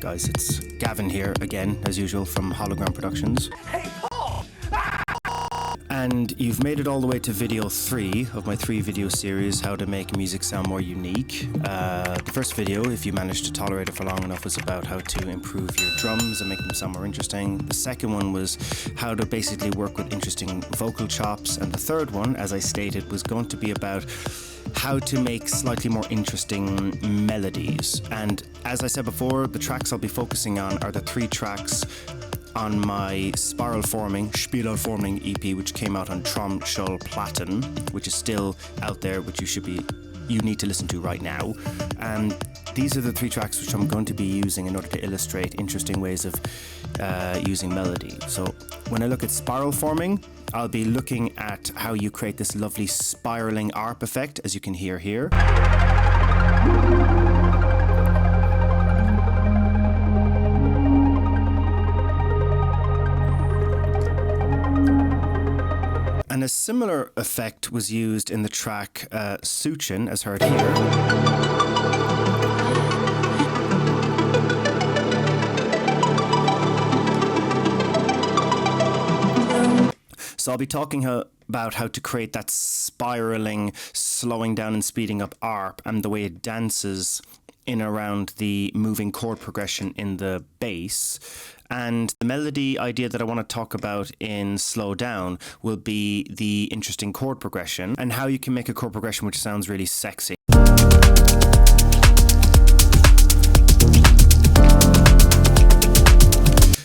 guys, it's Gavin here again, as usual, from Hologram Productions. Hey, Paul! And you've made it all the way to video 3 of my 3-video series, How to Make Music Sound More Unique. The first video, if you managed to tolerate it for long enough, was about how to improve your drums and make them sound more interesting. The second one was how to basically work with interesting vocal chops. And the third one, as I stated, was going to be about how to make slightly more interesting melodies. And as I said before, the tracks I'll be focusing on are the 3 tracks on my Spiralforming EP, which came out on Schallplatten, which is still out there, which you need to listen to right now. And these are the 3 tracks which I'm going to be using in order to illustrate interesting ways of using melody. So when I look at Spiralforming, I'll be looking at how you create this lovely spiraling arp effect, as you can hear here. And a similar effect was used in the track Suchin, as heard here. So I'll be talking about how to create that spiraling, slowing down and speeding up arp, and the way it dances in around the moving chord progression in the bass. And the melody idea that I want to talk about in Slow Down will be the interesting chord progression and how you can make a chord progression which sounds really sexy.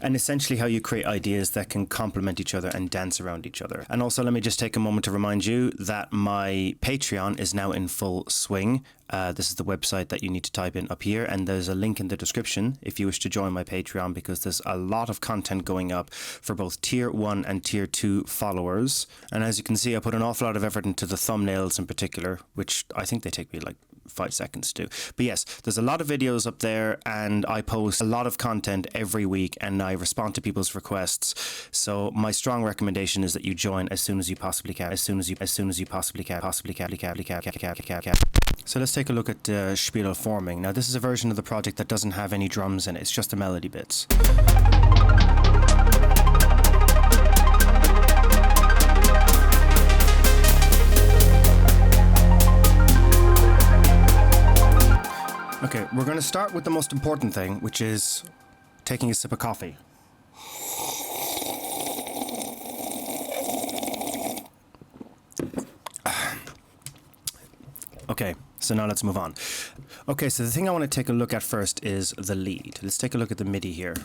And essentially how you create ideas that can complement each other and dance around each other. And also, let me just take a moment to remind you that my Patreon is now in full swing. This is the website that you need to type in up here, and there's a link in the description if you wish to join my Patreon, because there's a lot of content going up for both Tier 1 and Tier 2 followers. And as you can see, I put an awful lot of effort into the thumbnails in particular, which I think they take me like 5 seconds to do. But yes, there's a lot of videos up there, and I post a lot of content every week, and I respond to people's requests. So my strong recommendation is that you join as soon as you possibly can. As soon as you possibly can. So let's take a look at Spiralforming. Now this is a version of the project that doesn't have any drums in it. It's just the melody bits. Okay, we're going to start with the most important thing, which is taking a sip of coffee. Okay, so now let's move on. Okay, so the thing I want to take a look at first is the lead. Let's take a look at the MIDI here.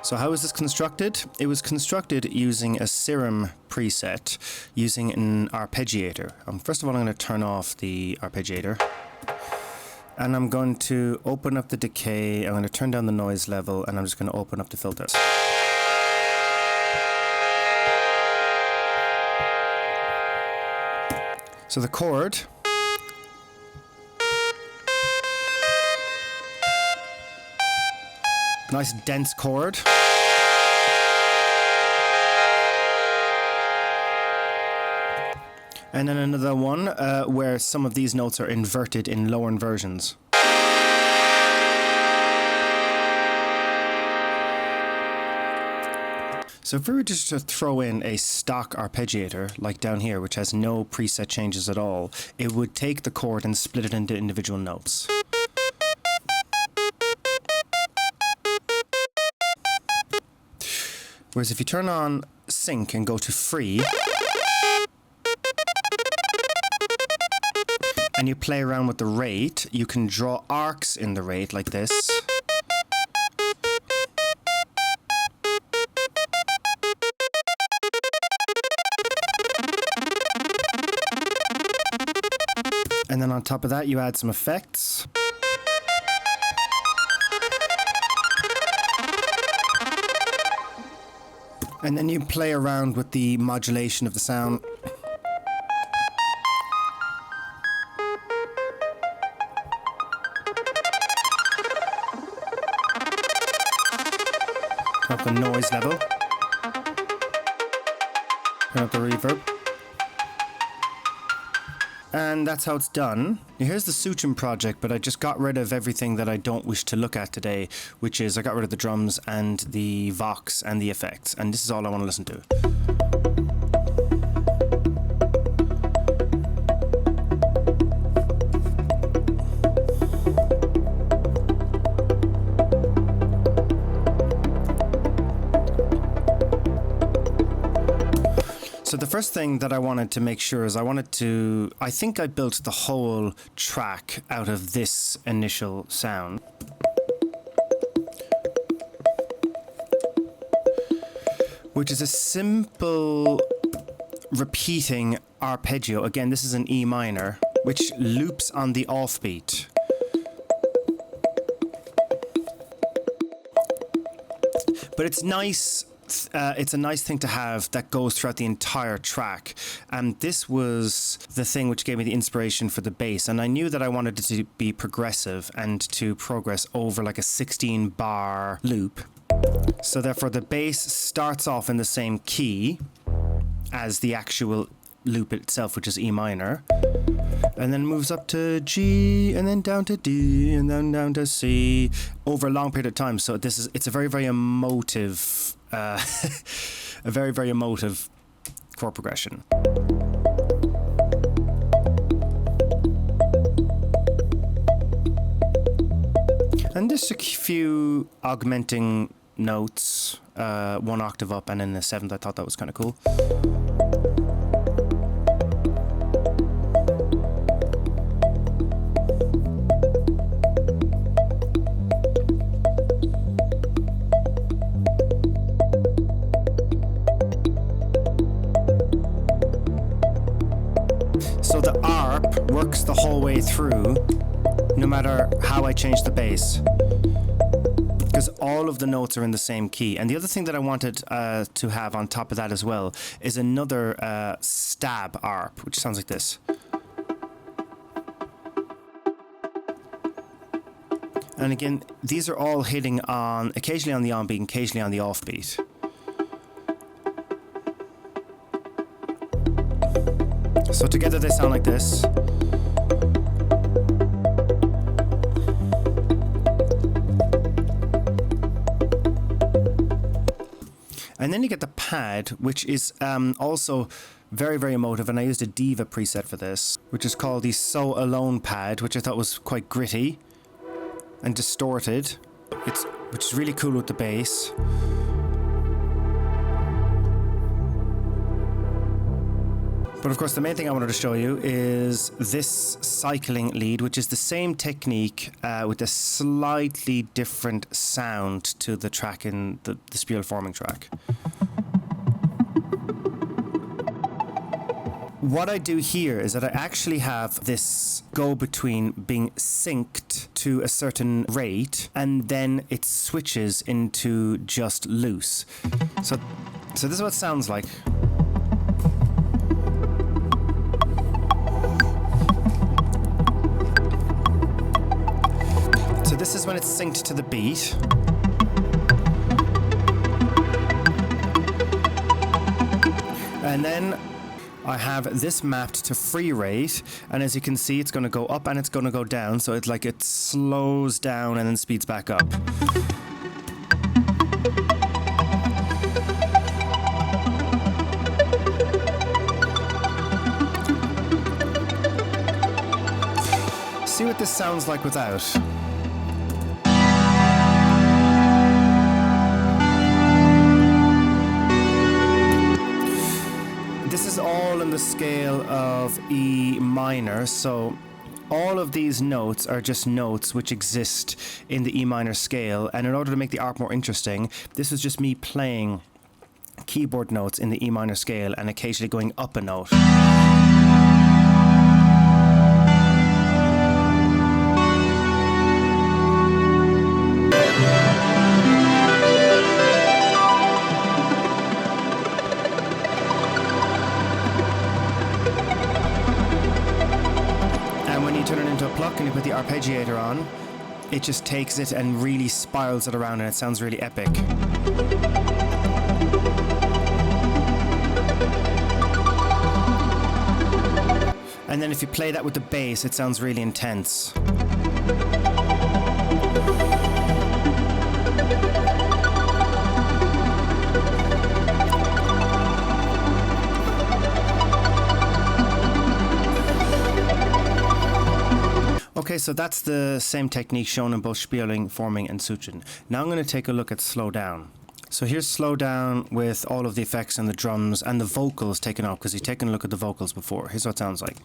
So how is this constructed? It was constructed using a serum preset, using an arpeggiator. First of all, I'm going to turn off the arpeggiator. And I'm going to open up the decay, I'm going to turn down the noise level, and I'm just going to open up the filters. So the chord nice dense chord. And then another one where some of these notes are inverted in lower inversions. So if we were just to throw in a stock arpeggiator, like down here, which has no preset changes at all, it would take the chord and split it into individual notes. Whereas if you turn on sync and go to free, and you play around with the rate, you can draw arcs in the rate like this. And then on top of that, you add some effects. And then you play around with the modulation of the sound. Turn up the noise level. Turn up the reverb. And that's how it's done. Here's the Suturing project, but I just got rid of everything that I don't wish to look at today, which is I got rid of the drums and the vox and the effects, and this is all I want to listen to. So the first thing that I wanted to make sure is I think I built the whole track out of this initial sound. Which is a simple repeating arpeggio. Again, this is an E minor, which loops on the offbeat. But it's nice. It's a nice thing to have that goes throughout the entire track, and this was the thing which gave me the inspiration for the bass. And I knew that I wanted it to be progressive and to progress over like a 16 bar loop, so therefore the bass starts off in the same key as the actual loop itself, which is E minor, and then moves up to G, and then down to D, and then down to C over a long period of time. So it's a very, very emotive a very, very emotive chord progression. And just a few augmenting notes, one octave up and in the seventh. I thought that was kind of cool. So the arp works the whole way through, no matter how I change the bass, because all of the notes are in the same key. And the other thing that I wanted to have on top of that as well is another stab arp, which sounds like this. And again, these are all hitting on, occasionally on the on beat, and occasionally on the off beat. So together they sound like this. And then you get the pad, which is also very, very emotive. And I used a Diva preset for this, which is called the So Alone pad, which I thought was quite gritty and distorted, which is really cool with the bass. But of course, the main thing I wanted to show you is this cycling lead, which is the same technique with a slightly different sound to the track in the spiel forming track. What I do here is that I actually have this go between being synced to a certain rate, and then it switches into just loose. So this is what it sounds like. So this is when it's synced to the beat. And then I have this mapped to free rate, and as you can see, it's going to go up and it's going to go down, so it's like it slows down and then speeds back up. See what this sounds like without. This is all in the scale of E minor, so all of these notes are just notes which exist in the E minor scale, and in order to make the arp more interesting, this is just me playing keyboard notes in the E minor scale and occasionally going up a note. And when you turn it into a pluck and you put the arpeggiator on, it just takes it and really spirals it around, and it sounds really epic. And then if you play that with the bass, it sounds really intense. Okay, so that's the same technique shown in both spieling, forming, and suchen. Now I'm going to take a look at slow down. So here's slow down with all of the effects and the drums and the vocals taken off, because he's taken a look at the vocals before. Here's what it sounds like.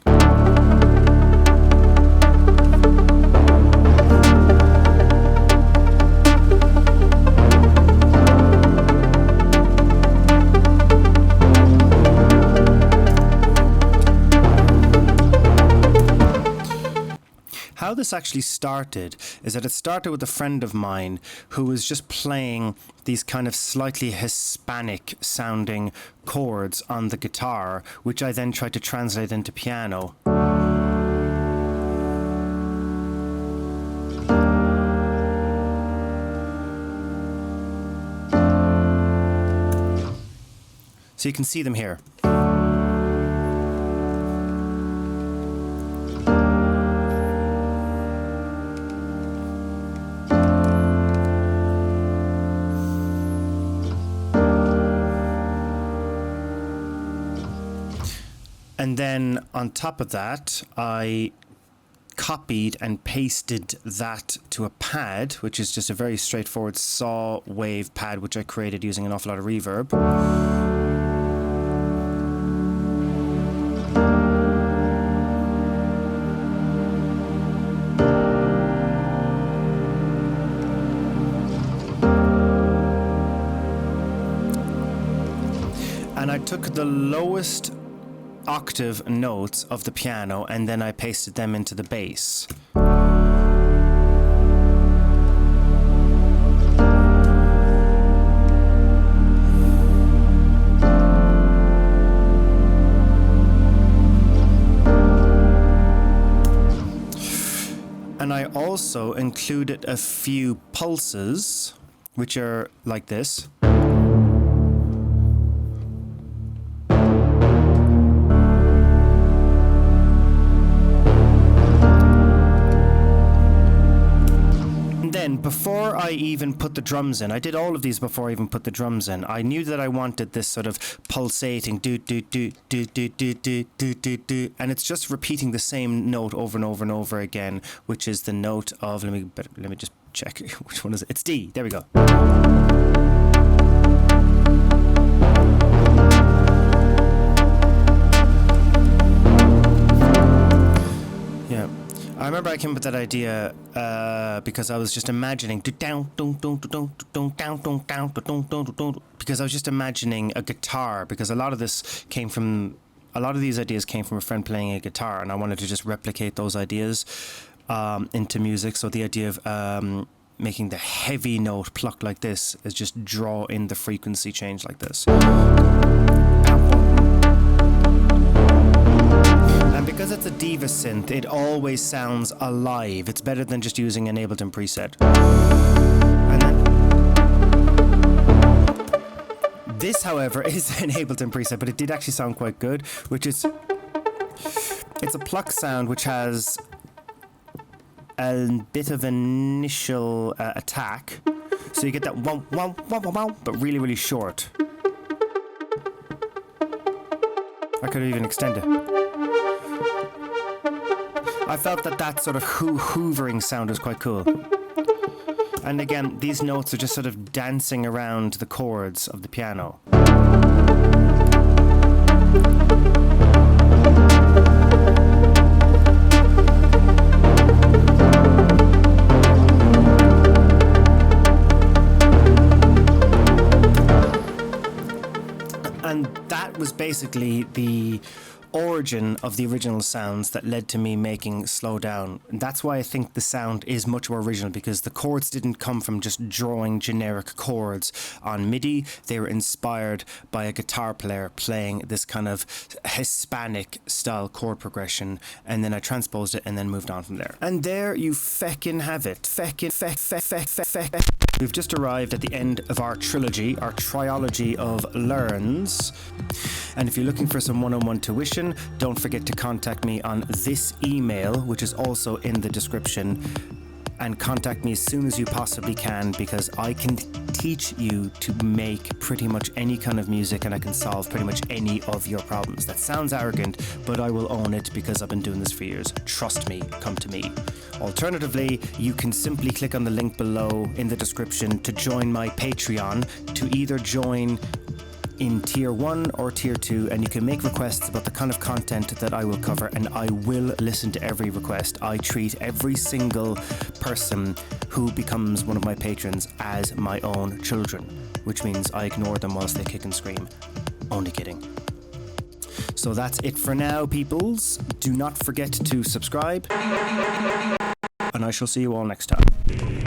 How this actually started is that it started with a friend of mine who was just playing these kind of slightly Hispanic sounding chords on the guitar, which I then tried to translate into piano. So you can see them here. And then on top of that, I copied and pasted that to a pad, which is just a very straightforward saw wave pad, which I created using an awful lot of reverb. And I took the lowest octave notes of the piano and then I pasted them into the bass. And I also included a few pulses, which are like this. Before I even put the drums in, I did all of these before I even put the drums in. I knew that I wanted this sort of pulsating do do do do do do do do do do, and it's just repeating the same note over and over and over again, which is the note of, let me just check which one is it. It's D. There we go. I remember I came up with that idea because I was just imagining because I was just imagining a guitar, because a lot of these ideas came from a friend playing a guitar, and I wanted to just replicate those ideas into music. So the idea of making the heavy note pluck like this is just draw in the frequency change like this. And because it's a Diva synth, it always sounds alive. It's better than just using an Ableton preset. And then this, however, is an Ableton preset, but it did actually sound quite good, which is, it's a pluck sound which has a bit of initial attack. So you get that wow, wow, wow, wow, wow, but really, really short. I could even extend it. I felt that sort of hoovering sound was quite cool. And again, these notes are just sort of dancing around the chords of the piano. And that was basically the origin of the original sounds that led to me making Slow Down. And that's why I think the sound is much more original, because the chords didn't come from just drawing generic chords on MIDI. They were inspired by a guitar player playing this kind of Hispanic style chord progression, and then I transposed it and then moved on from there. And there you feckin' have it. Feckin' feck. We've just arrived at the end of our trilogy, our triology of learns. And if you're looking for some one-on-one tuition, don't forget to contact me on this email, which is also in the description. And contact me as soon as you possibly can, because I can teach you to make pretty much any kind of music, and I can solve pretty much any of your problems. That sounds arrogant, but I will own it because I've been doing this for years. Trust me, come to me. Alternatively, you can simply click on the link below in the description to join my Patreon, to either join in tier 1 or tier 2, and you can make requests about the kind of content that I will cover, and I will listen to every request. I treat every single person who becomes one of my patrons as my own children, which means I ignore them whilst they kick and scream. Only kidding. So that's it for now, peoples. Do not forget to subscribe, and I shall see you all next time.